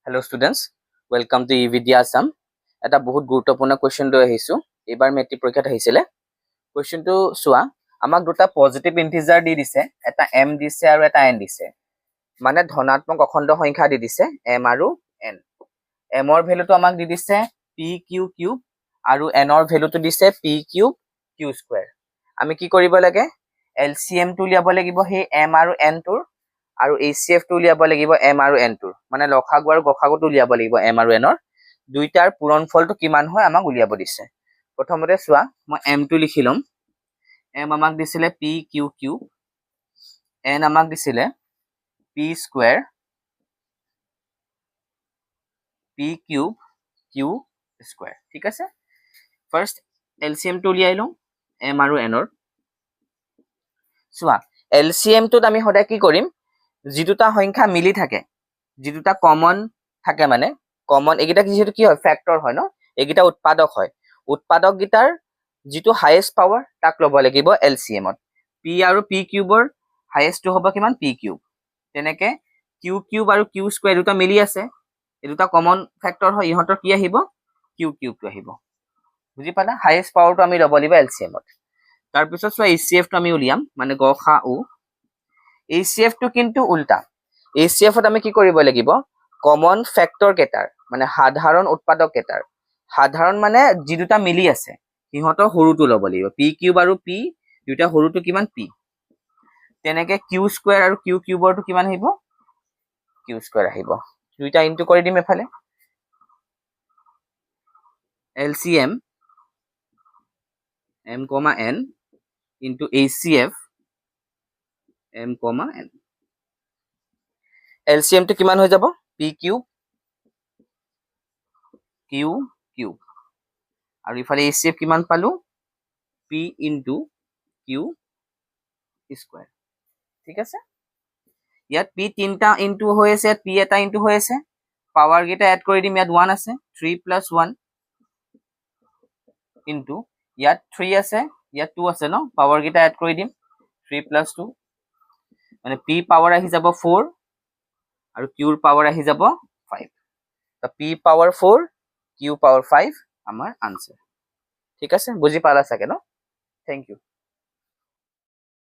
Hello students, welcome to evidya Assam. এটা বহুত গুৰুত্বপূৰ্ণ কোৱেশ্চন লৈ আহিছো। এবাৰ মেট্ৰিক পৰীক্ষাত আহিছিলে। কোৱেশ্চনটো চোৱা, আমাক দুটা পজিটিভ ইন্টিজাৰ দি দিছে, এটা m দিছে আৰু এটা n দিছে। মানে ধনাত্মক অখণ্ড সংখ্যা দি দিছে m আৰু n। m ৰ ভ্যালুটো আমাক দি দিছে pq কিউব আৰু n ৰ ভ্যালুটো দিছে p কিউব q স্কয়াৰ। আমি কি কৰিব লাগে? LCM টো উলিয়াব লাগিব সেই m আৰু n টোৰ, আৰু HCF টো উলিয়াব লাগিব m আৰু n টোৰ। মানে লসাগু আৰু গসাগুটো উলিয়াব লাগিব m আৰু n ৰ। দুইটাৰ পূৰণফলটো কিমান হয় আমাক উলিয়াব দিছে। প্ৰথমতে চোৱা, মই m টো লিখি লম। m আমাক দিছিলে p q কিউব, n আমাক দিছিলে p square, p cube q square. ঠিক আছে, ফাৰ্স্ট LCM টো উলিয়াই লওঁ m আৰু n ৰ। চোৱা, LCM টোত আমি সদায় কি কৰিম? যি দুটা সংখ্যা মিলি থাকে, যি দুটা কমন থাকে, মানে কমন এইকেইটা যিহেতু কি হয় ফ্যাক্টৰ হয় ন, এইকেইটা উৎপাদক হয়। উৎপাদক গিটাৰ যিটো হাইয়েষ্ট পাৱাৰ তাক ল'ব লাগিব LCM ত। p আৰু p কিউবৰ হাইয়েষ্টটো হ'ব কিমান? p cube. তেনেকে q কিউব আৰু q স্কয়াৰ দুটা মিলি আছে, এই দুটা কমন ফ্যাক্টৰ হয়, ইহঁতৰ কি আহিব? q কিউবটো আহিব। বুজি পালা? হাইয়েষ্ট পাৱাৰটো আমি ল'ব লাগিব LCM ত। তাৰ পিছত চোৱা, HCF টো আমি উলিয়াম, মানে গসাউ। HCF টো কিন্তু উল্টা। HCF ত আমি কি কৰিব লাগিব? কমন ফ্যাক্টৰ কেইটাৰ, মানে সাধাৰণ উৎপাদক কেইটাৰ, সাধাৰণ মানে যি দুটা মিলি আছে সিহঁতৰ সৰুটো ল'ব লাগিব। p কিউব আৰু p দুটা সৰুটো কিমান? p। তেনেকে q স্কয়াৰ আৰু q কিউবৰটো কিমান আহিব? q স্কয়াৰ আহিব। দুইটা ইনটু কৰি দিম এফালে। LCM m, n into HCF m, n। LCM টো কিমান হৈ যাব? p কিউব q কিউব, আৰু ইফালে HCF কিমান পালো? p into q square. ঠিক আছে, ইয়াত p তিনটা ইনটু হৈ আছে, p এটা ইনটু হৈ আছে। পাৱাৰ গিটা এড কৰি দিম, ইয়াত 1 আছে, 3 + 1 ইনটু ইয়াত 3 আছে, ইয়াত 2 আছে ন, পাৱাৰ গিটা এড কৰি দিম, 3 + 2, মানে p পাৱাৰ আহি যাব 4 আৰু q ৰ পাৱাৰ আহি যাব 5। তো p পাৱাৰ 4 q পাৱাৰ 5 আমাৰ আনসাৰ। ঠিক আছে, বুজি পালা চাগে ন? Thank U.